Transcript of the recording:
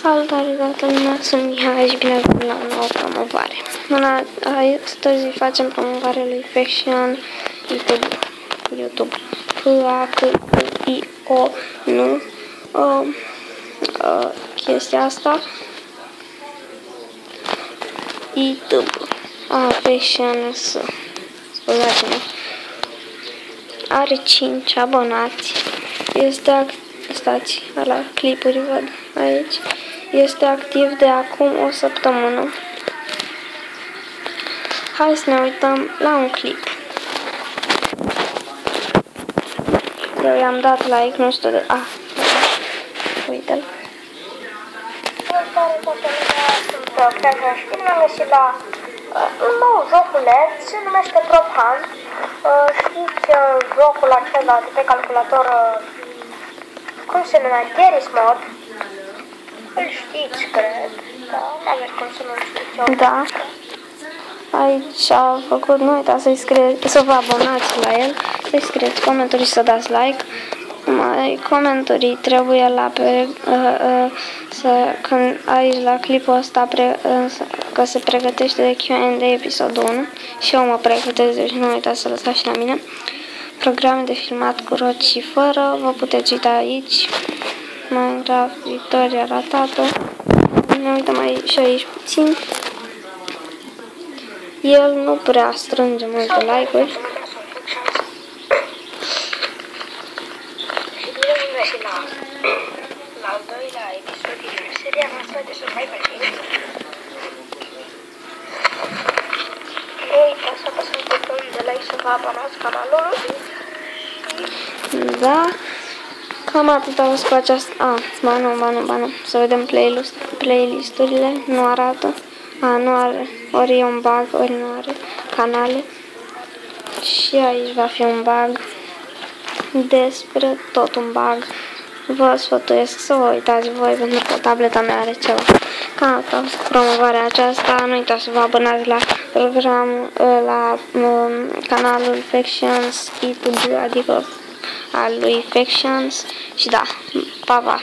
Salutare toată lumea, sunt Mihai și bine ați venit la o nouă promovare. Astăzi facem promovarea lui Faction YouTube. P-A-C-I-O, nu chestia asta. YouTube. Faction, scuzați-mă. Are 5 abonați. Stați, la clipuri văd aici. Este activ de acum o săptămână. Hai să ne uităm la un clip. Eu i-am dat like, nu știu de... uite-l. Salutare toată lumea, sunt Creator și bine am găsit la un nou joculeț, se numește Prop Hunt. Știți jocul acela de pe calculator, cum se numea? Garry's Mod. Îl știți, cred, da? N-aveți cum să nu-l știți. Da. Aici a făcut, nu uitați să vă abonați la el, să-i scrieți comentarii și să dați like. Comentarii trebuie când aici la clipul ăsta că se pregătește de Q&A episodul 1 și eu mă pregătesc, deci nu uitați să lăsați și la mine. Programe de filmat cu roți și fără, vă puteți uita aici. Minecraft, victoria ratată. Ne uităm și aici puțin. El nu prea strânge multe like-uri. La al doilea episod din seria noastră de Survival Games. Nu uitați să apăsați butonul de like, să vă abonați canalul. Da. Cam atât a fost cu această... Ba nu. Să vedem playlist-urile. Nu arată. Nu are. Ori e un bug, ori nu are canale. Și aici va fi un bug. Despre tot un bug. Vă sfătuiesc să vă uitați voi, pentru că tableta mea are ceva. Cam atât a fost promovarea aceasta. Nu uitați să vă abonați la la canalul Factions, adică al lui Factions. Și da, pa!